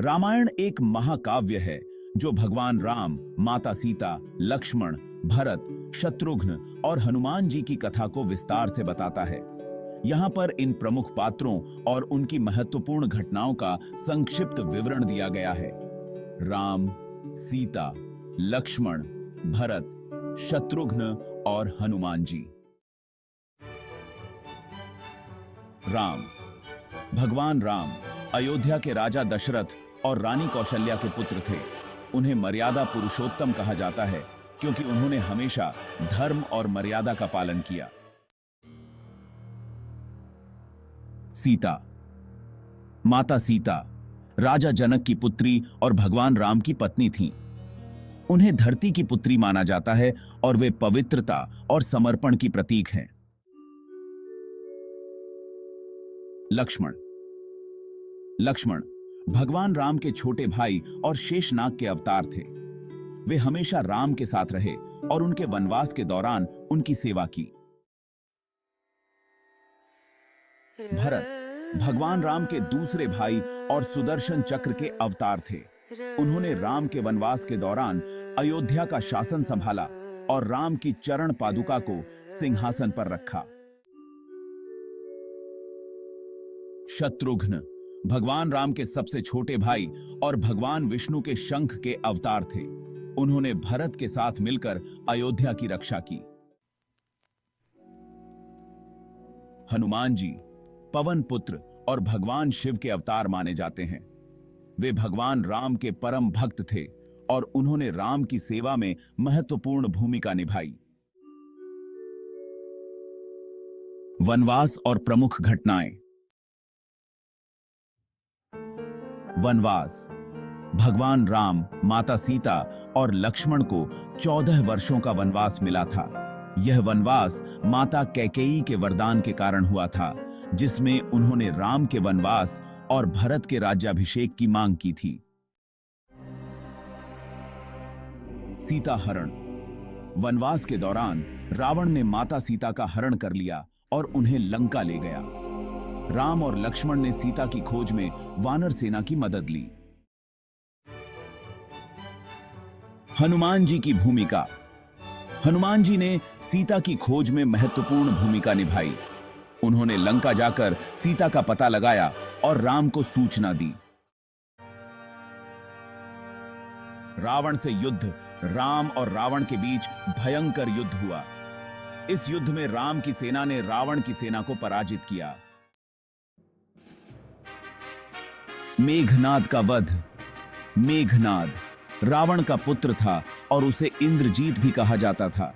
रामायण एक महाकाव्य है जो भगवान राम, माता सीता, लक्ष्मण, भरत, शत्रुघ्न और हनुमान जी की कथा को विस्तार से बताता है। यहाँ पर इन प्रमुख पात्रों और उनकी महत्वपूर्ण घटनाओं का संक्षिप्त विवरण दिया गया है। राम, सीता, लक्ष्मण, भरत, शत्रुघ्न और हनुमान जी। राम। भगवान राम अयोध्या के राजा दशरथ और रानी कौशल्या के पुत्र थे। उन्हें मर्यादा पुरुषोत्तम कहा जाता है क्योंकि उन्होंने हमेशा धर्म और मर्यादा का पालन किया। सीता। माता सीता राजा जनक की पुत्री और भगवान राम की पत्नी थीं। उन्हें धरती की पुत्री माना जाता है और वे पवित्रता और समर्पण की प्रतीक हैं। लक्ष्मण। लक्ष्मण भगवान राम के छोटे भाई और शेषनाग के अवतार थे। वे हमेशा राम के साथ रहे और उनके वनवास के दौरान उनकी सेवा की। भरत भगवान राम के दूसरे भाई और सुदर्शन चक्र के अवतार थे। उन्होंने राम के वनवास के दौरान अयोध्या का शासन संभाला और राम की चरण पादुका को सिंहासन पर रखा। शत्रुघ्न भगवान राम के सबसे छोटे भाई और भगवान विष्णु के शंख के अवतार थे। उन्होंने भरत के साथ मिलकर अयोध्या की रक्षा की। हनुमान जी पवन पुत्र और भगवान शिव के अवतार माने जाते हैं। वे भगवान राम के परम भक्त थे और उन्होंने राम की सेवा में महत्वपूर्ण भूमिका निभाई। वनवास और प्रमुख घटनाएं। वनवास। भगवान राम, माता सीता और लक्ष्मण को 14 वर्षों का वनवास मिला था। यह वनवास माता कैकेयी के वरदान के कारण हुआ था, जिसमें उन्होंने राम के वनवास और भरत के राज्याभिषेक की मांग की थी। सीता हरण। वनवास के दौरान रावण ने माता सीता का हरण कर लिया और उन्हें लंका ले गया। राम और लक्ष्मण ने सीता की खोज में वानर सेना की मदद ली। हनुमान जी की भूमिका। हनुमान जी ने सीता की खोज में महत्वपूर्ण भूमिका निभाई। उन्होंने लंका जाकर सीता का पता लगाया और राम को सूचना दी। रावण से युद्ध। राम और रावण के बीच भयंकर युद्ध हुआ। इस युद्ध में राम की सेना ने रावण की सेना को पराजित किया। मेघनाद का वध। मेघनाद रावण का पुत्र था और उसे इंद्रजीत भी कहा जाता था।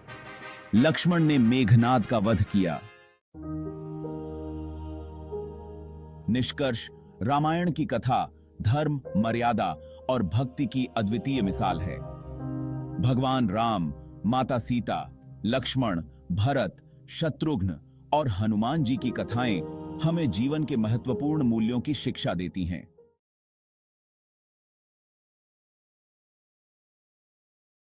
लक्ष्मण ने मेघनाद का वध किया। निष्कर्ष, रामायण की कथा धर्म, मर्यादा और भक्ति की अद्वितीय मिसाल है। भगवान राम, माता सीता, लक्ष्मण, भरत, शत्रुघ्न और हनुमान जी की कथाएं हमें जीवन के महत्वपूर्ण मूल्यों की शिक्षा देती हैं।